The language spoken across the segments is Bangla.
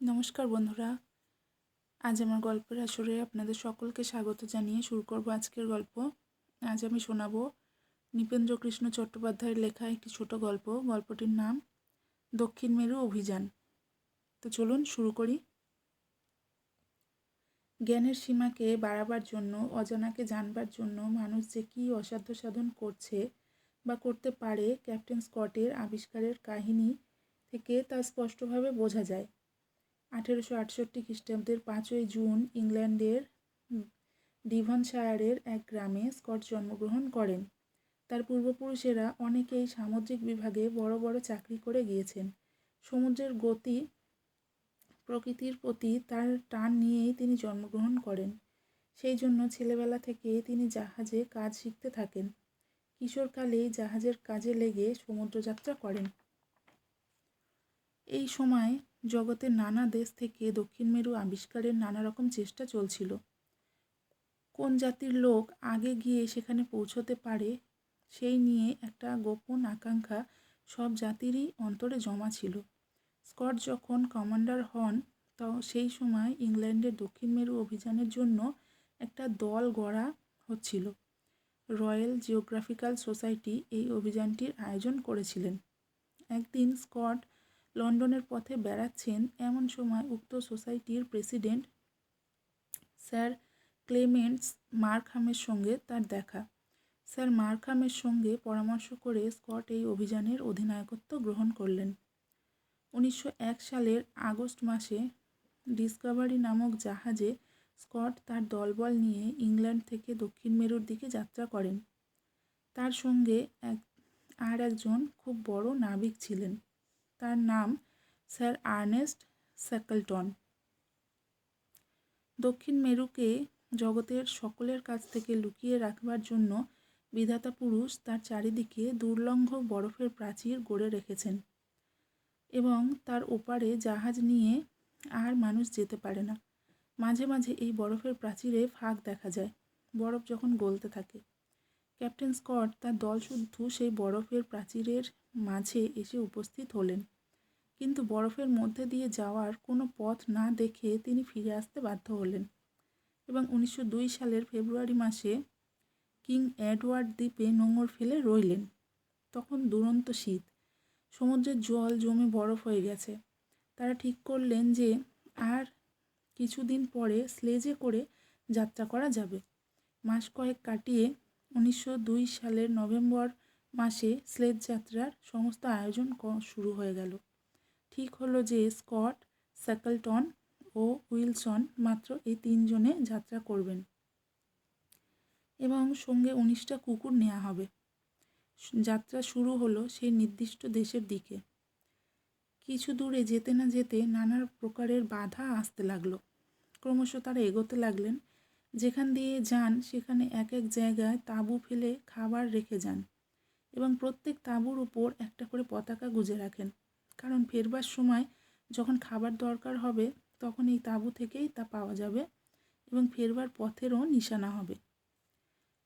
নমস্কার বন্ধুরা, আজ আমার গল্পের আসরে আপনাদের সকলকে স্বাগত জানিয়ে শুরু করব আজকের গল্প। আজ আমি শোনাব নৃপেন্দ্রকৃষ্ণ চট্টোপাধ্যায়ের লেখা একটি ছোট গল্প। গল্পটির নাম দক্ষিণ মেরু অভিযান। তো চলুন শুরু করি। জ্ঞানের সীমাকে বাড়াবার জন্য, অজানাকে জানবার জন্য মানুষ যে কী অসাধ্য সাধন করছে বা করতে পারে, ক্যাপ্টেন স্কটের আবিষ্কারের কাহিনী থেকে তা স্পষ্টভাবে বোঝা যায়। 1868 খ্রিস্টাব্দের 5ই জুন ইংল্যান্ডের ডিভনশায়ারের এক গ্রামে স্কট জন্মগ্রহণ করেন। তার পূর্বপুরুষেরা অনেকেই সামুদ্রিক বিভাগে বড় বড় চাকরি করে গিয়েছেন। সমুদ্রের গতি প্রকৃতির প্রতি তার টান নিয়েই তিনি জন্মগ্রহণ করেন। সেই জন্য ছেলেবেলা থেকে তিনি জাহাজে কাজ শিখতে থাকেন। কিশোরকালেই জাহাজের কাজে লেগে সমুদ্রযাত্রা করেন। এই সময় জগতের নানা দেশ থেকে দক্ষিণ মেরু আবিষ্কারের নানা রকম চেষ্টা চলছিল। কোন জাতির লোক আগে গিয়ে সেখানে পৌঁছতে পারে সেই নিয়ে একটা গোপন আকাঙ্ক্ষা সব জাতিরই অন্তরে জমা ছিল। স্কট যখন কমান্ডার হন সেই সময় ইংল্যান্ডের দক্ষিণ মেরু অভিযানের জন্য একটা দল গড়া হচ্ছিল। রয়্যাল জিওগ্রাফিক্যাল সোসাইটি এই অভিযানটির আয়োজন করেছিলেন। একদিন স্কট লন্ডনের পথে বেড়াচ্ছেন, এমন সময় উক্ত সোসাইটির প্রেসিডেন্ট স্যার ক্লেমেন্টস মার্কহামের সঙ্গে তার দেখা। স্যার মার্কহামের সঙ্গে পরামর্শ করে স্কট এই অভিযানের অধিনায়কত্ব গ্রহণ করলেন। 1901 সালের আগস্ট মাসে ডিসকভারি নামক জাহাজে স্কট তার দলবল নিয়ে ইংল্যান্ড থেকে দক্ষিণ মেরুর দিকে যাত্রা করেন। তার সঙ্গে আর একজন খুব বড় নাবিক ছিলেন। তার নাম স্যার আর্নেস্ট স্যাকলটন। দক্ষিণ মেরুকে জগতের সকলের কাছ থেকে লুকিয়ে রাখবার জন্য বিধাতা পুরুষ তার চারিদিকে দুর্লঙ্ঘ বরফের প্রাচীর গড়ে রেখেছেন এবং তার ওপারে জাহাজ নিয়ে আর মানুষ যেতে পারে না। মাঝে মাঝে এই বরফের প্রাচীরে ফাঁক দেখা যায়, বরফ যখন গলতে থাকে। ক্যাপ্টেন স্কট তার দলশুদ্ধ সেই বরফের প্রাচীরের মাঝে এসে উপস্থিত হলেন, কিন্তু বরফের মধ্যে দিয়ে যাওয়ার কোনো পথ না দেখে তিনি ফিরে আসতে বাধ্য হলেন এবং 1902 সালের ফেব্রুয়ারি মাসে কিং এডওয়ার্ড দ্বীপে নোঙর ফেলে রইলেন। তখন দুরন্ত শীত, সমুদ্রের জল জমে বরফ হয়ে গেছে। তারা ঠিক করলেন যে আর কিছুদিন পরে স্লেজে করে যাত্রা করা যাবে। মাস কয়েক কাটিয়ে 1902 সালের নভেম্বর মাসে স্লেজ যাত্রার সমস্ত আয়োজন শুরু হয়ে গেল। ঠিক হলো যে স্কট, স্যাকলটন ও উইলসন মাত্র এই 3 জনে যাত্রা করবেন এবং সঙ্গে 19টা কুকুর নেওয়া হবে। যাত্রা শুরু হলো সেই নির্দিষ্ট দেশের দিকে। কিছু দূরে যেতে না যেতে নানা প্রকারের বাধা আসতে লাগলো। ক্রমশ তারা এগোতে লাগলেন। যেখান দিয়ে যান সেখানে এক এক জায়গায় তাঁবু ফেলে খাবার রেখে যান এবং প্রত্যেক তাঁবুর উপর একটা করে পতাকা গুঁজে রাখেন, কারণ ফেরবার সময় যখন খাবার দরকার হবে তখন এই তাঁবু থেকেই তা পাওয়া যাবে এবং ফেরবার পথেরও নিশানা হবে।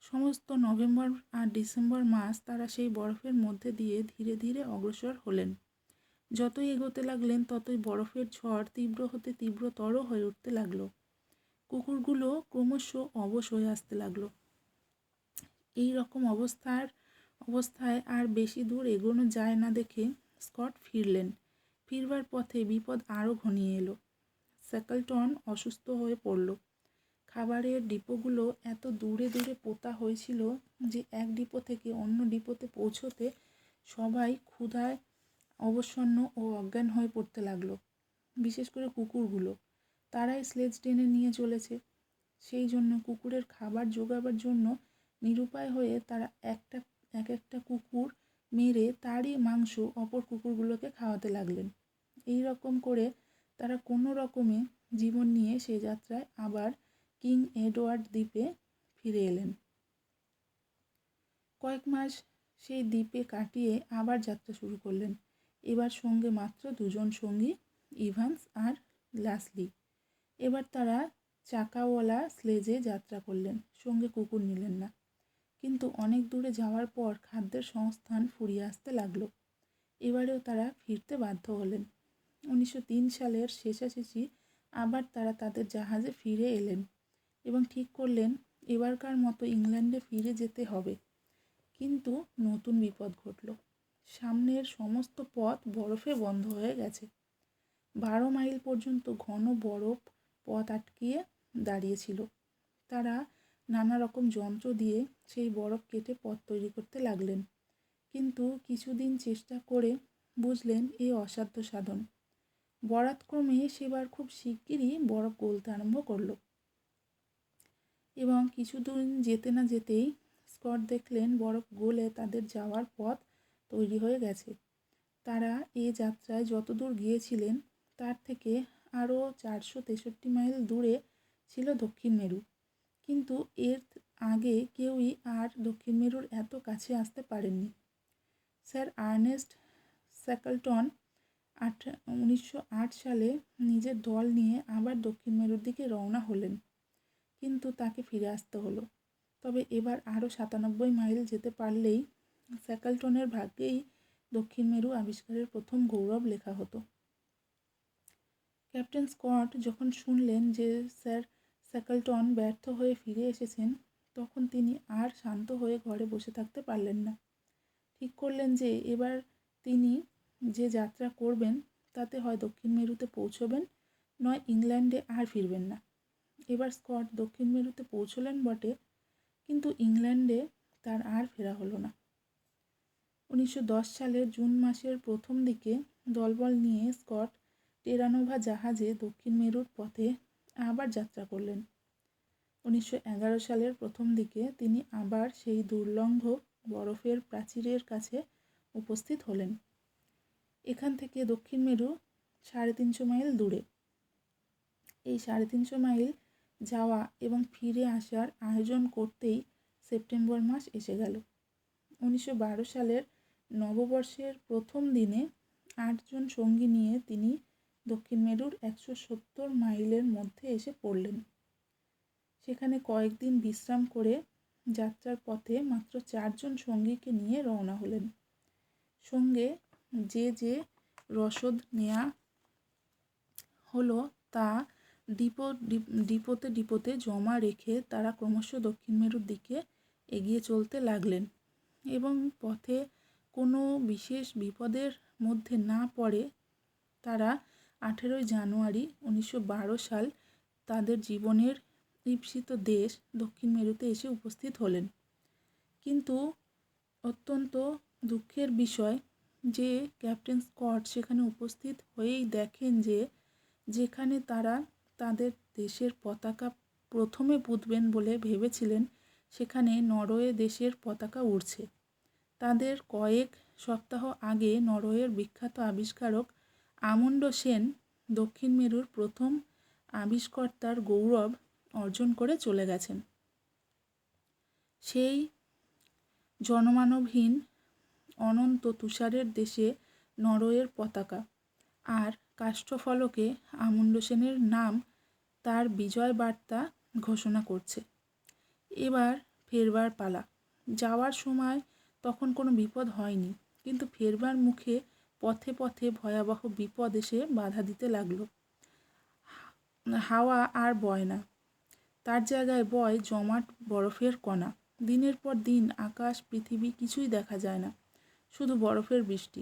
সমস্ত নভেম্বর আর ডিসেম্বর মাস তারা সেই বরফের মধ্যে দিয়ে ধীরে ধীরে অগ্রসর হলেন। যতই এগোতে লাগলেন ততই বরফের ঝড় তীব্র হতে তীব্রতর হয়ে উঠতে লাগলো। কুকুরগুলো ক্রমশ অবশ হয়ে আসতে লাগলো। এই রকম অবস্থায় আর বেশি দূর এগোনো যায় না দেখে স্কট ফিরলেন। ফিরবার পথে বিপদ আরও ঘনিয়ে এলো। স্যাকলটন অসুস্থ হয়ে পড়ল। খাবারের ডিপোগুলো এত দূরে দূরে পোতা হয়েছিল যে এক ডিপো থেকে অন্য ডিপোতে পৌঁছতে সবাই ক্ষুধায় অবসন্ন ও অজ্ঞান হয়ে পড়তে লাগলো। বিশেষ করে কুকুরগুলো, তারাই স্লেজ টেনে নিয়ে চলেছে। সেই জন্য কুকুরের খাবার জোগাবার জন্য নিরুপায় হয়ে তারা এক একটা কুকুর মেরে তারই মাংস অপর কুকুরগুলোকে খাওয়াতে লাগলেন। এই রকম করে তারা কোনো রকমে জীবন নিয়ে সেই যাত্রায় আবার কিং এডওয়ার্ড দ্বীপে ফিরে এলেন। কয়েক মাস সেই দ্বীপে কাটিয়ে আবার যাত্রা শুরু করলেন। এবার সঙ্গে মাত্র 2 জন সঙ্গী, ইভান্স আর লাসলি। এবার তারা চাকাওয়ালা স্লেজে যাত্রা করলেন, সঙ্গে কুকুর নিলেন না। কিন্তু অনেক দূরে যাওয়ার পর খাদ্যের সংস্থান ফুরিয়ে আসতে লাগলো। এবারেও তারা ফিরতে বাধ্য হলেন। 1903 সালের শেষাশেষি আবার তারা তাদের জাহাজে ফিরে এলেন এবং ঠিক করলেন এবারকার মতো ইংল্যান্ডে ফিরে যেতে হবে। কিন্তু নতুন বিপদ ঘটল। সামনের সমস্ত পথ বরফে বন্ধ হয়ে গেছে। 12 মাইল পর্যন্ত ঘন বরফ পথ আটকিয়ে দাঁড়িয়েছিল। তারা নানা রকম যন্ত্র দিয়ে সেই বরফ কেটে পথ তৈরি করতে লাগলেন, কিন্তু কিছুদিন চেষ্টা করে বুঝলেন এ অসাধ্য সাধন। বরাতক্রমে সেবার খুব শিগগিরই বরফ গলতে আরম্ভ করল এবং কিছুদিন যেতে না যেতেই স্কট দেখলেন বরফ গলে তাদের যাওয়ার পথ তৈরি হয়ে গেছে। তারা এ যাত্রায় যতদূর গিয়েছিলেন তার থেকে আরও 463 মাইল দূরে ছিল দক্ষিণ মেরু, কিন্তু এর আগে কেউই আর দক্ষিণ মেরুর এত কাছে আসতে পারেননি। স্যার আর্নেস্ট শ্যাকলটন 1908 সালে নিজের দল নিয়ে আবার দক্ষিণ মেরুর দিকে রওনা হলেন, কিন্তু তাকে ফিরে আসতে হলো। তবে এবার আরও 97 মাইল যেতে পারলেই শ্যাকলটনের ভাগ্যেই দক্ষিণ মেরু আবিষ্কারের প্রথম গৌরব লেখা হতো। ক্যাপ্টেন স্কট যখন শুনলেন যে স্যার শ্যাকলটন ব্যর্থ হয়ে ফিরে এসেছেন, তখন তিনি আর শান্ত হয়ে ঘরে বসে থাকতে পারলেন না। ঠিক করলেন যে এবার তিনি যে যাত্রা করবেন তাতে হয় দক্ষিণ মেরুতে পৌঁছবেন, নয় ইংল্যান্ডে আর ফিরবেন না। এবার স্কট দক্ষিণ মেরুতে পৌঁছলেন বটে, কিন্তু ইংল্যান্ডে তার আর ফেরা হলো না। 1910 সালের জুন মাসের প্রথম দিকে দলবল নিয়ে স্কট টেরানোভা জাহাজে দক্ষিণ মেরুর পথে আবার যাত্রা করলেন। 1911 সালের প্রথম দিকে তিনি আবার সেই দুর্লঙ্ঘ বরফের প্রাচীরের কাছে উপস্থিত হলেন। এখান থেকে দক্ষিণ মেরু 350 মাইল দূরে। এই 350 মাইল যাওয়া এবং ফিরে আসার আয়োজন করতেই সেপ্টেম্বর মাস এসে গেল। 1912 সালের নববর্ষের প্রথম দিনে 8 জন সঙ্গী নিয়ে তিনি দক্ষিণ মেরুর 170 মাইলের মধ্যে এসে পড়লেন। সেখানে কয়েকদিন বিশ্রাম করে যাত্রার পথে মাত্র 4 জন সঙ্গীকে নিয়ে রওনা হলেন। সঙ্গে যে রসদ নেওয়া হলো তা ডিপোতে জমা রেখে তারা ক্রমশ দক্ষিণ মেরুর দিকে এগিয়ে চলতে লাগলেন এবং পথে কোনো বিশেষ বিপদের মধ্যে না পড়ে তারা 18 জানুয়ারি 1912 সাল তাদের জীবনের ঈপ্সিত দেশ দক্ষিণ মেরুতে এসে উপস্থিত হলেন। কিন্তু অত্যন্ত দুঃখের বিষয় যে ক্যাপ্টেন স্কট সেখানে উপস্থিত হয়েই দেখেন যে যেখানে তারা তাদের দেশের পতাকা প্রথমে পুঁতবেন বলে ভেবেছিলেন, সেখানে নরওয়ে দেশের পতাকা উড়ছে। তাদের কয়েক সপ্তাহ আগে নরওয়ের বিখ্যাত আবিষ্কারক আমুন্ড সেন দক্ষিণ মেরুর প্রথম আবিষ্কর্তার গৌরব অর্জন করে চলে গেছেন। সেই জনমানবহীন অনন্ত তুষারের দেশে নরওয়ের পতাকা আর কাষ্ঠফলকে আমুন্ড সেনের নাম তার বিজয় বার্তা ঘোষণা করছে। এবার ফেরবার পালা। যাওয়ার সময় তখন কোনো বিপদ হয়নি, কিন্তু ফেরবার মুখে পথে পথে ভয়াবহ বিপদ এসে বাধা দিতে লাগলো। হাওয়া আর বয় না, তার জায়গায় বয় জমাট বরফের কণা। দিনের পর দিন আকাশ পৃথিবী কিছুই দেখা যায় না, শুধু বরফের বৃষ্টি।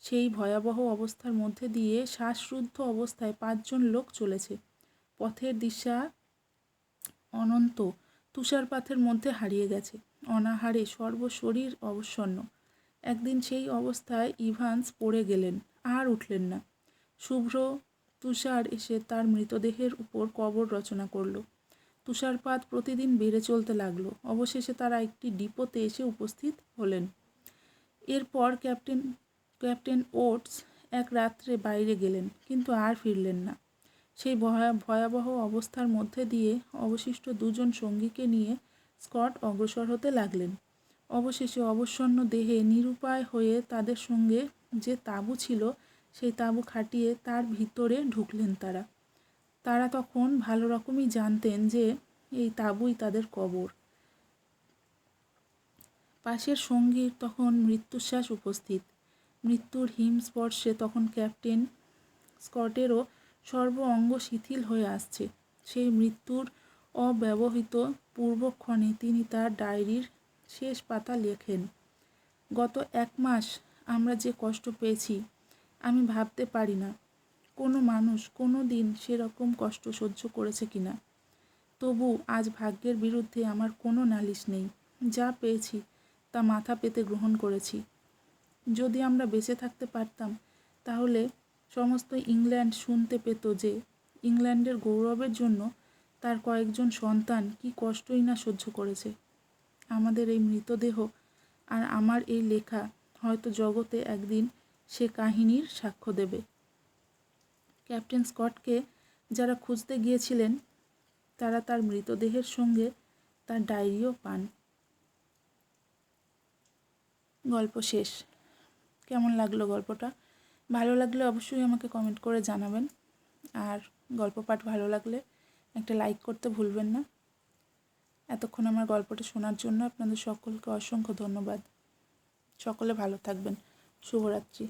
সেই ভয়াবহ অবস্থার মধ্যে দিয়ে শ্বাসরুদ্ধ অবস্থায় 5 জন লোক চলেছে। পথের দিশা অনন্ত তুষারপাতের মধ্যে হারিয়ে গেছে। অনাহারে সর্বশরীর অবসন্ন। একদিন সেই অবস্থায় ইভান্স পড়ে গেলেন, আর উঠলেন না। শুভ্র তুষার এসে তার মৃতদেহের উপর কবর রচনা করল। তুষারপাত প্রতিদিন বেড়ে চলতে লাগলো। অবশেষে তারা একটি ডিপোতে এসে উপস্থিত হলেন। এরপর ক্যাপ্টেন ওটস এক রাত্রে বাইরে গেলেন, কিন্তু আর ফিরলেন না। সেই ভয়াবহ অবস্থার মধ্যে দিয়ে অবশিষ্ট 2 জন সঙ্গীকে নিয়ে স্কট অগ্রসর হতে লাগলেন। অবশেষে অবসন্ন দেহে নিরুপায় হয়ে তাদের সঙ্গে যে তাঁবু ছিল সেই তাঁবু খাটিয়ে তার ভিতরে ঢুকলেন তারা তখন ভালো রকমই জানতেন যে এই তাঁবুই তাদের কবর। পাশের সঙ্গীর তখন মৃত্যুশ্বাস উপস্থিত। মৃত্যুর হিমস্পর্শে তখন ক্যাপ্টেন স্কটেরও সর্ব অঙ্গ শিথিল হয়ে আসছে। সেই মৃত্যুর অব্যবহৃত পূর্বক্ষণে তিনি তার ডায়েরির শেষ পাতা লেখেন, গত 1 মাস আমরা যে কষ্ট পেয়েছি আমি ভাবতে পারি না কোনো মানুষ কোনো দিন সেরকম কষ্ট সহ্য করেছে কিনা। তবু আজ ভাগ্যের বিরুদ্ধে আমার কোনো নালিশ নেই। যা পেয়েছি তা মাথা পেতে গ্রহণ করেছি। যদি আমরা বেঁচে থাকতে পারতাম তাহলে সমস্ত ইংল্যান্ড শুনতে পেত যে ইংল্যান্ডের গৌরবের জন্য তার কয়েকজন সন্তান কি কষ্টই না সহ্য করেছে। আমাদের এই মৃতদেহ আর আমার এই লেখা হয়তো জগতে একদিন সে কাহিনীর সাক্ষ্য দেবে। ক্যাপ্টেন স্কটকে যারা খুঁজতে গিয়েছিলেন তারা তার মৃতদেহের সঙ্গে তার ডায়েরিও পান। গল্প শেষ। কেমন লাগলো গল্পটা? ভালো লাগলে অবশ্যই আমাকে কমেন্ট করে জানাবেন। আর গল্প পাঠ ভালো লাগলে একটা লাইক করতে ভুলবেন না। এতক্ষণ আমার গল্পটা শোনার জন্য আপনাদের সকলকে অসংখ্য ধন্যবাদ। সকলে ভালো থাকবেন। শুভরাত্রি।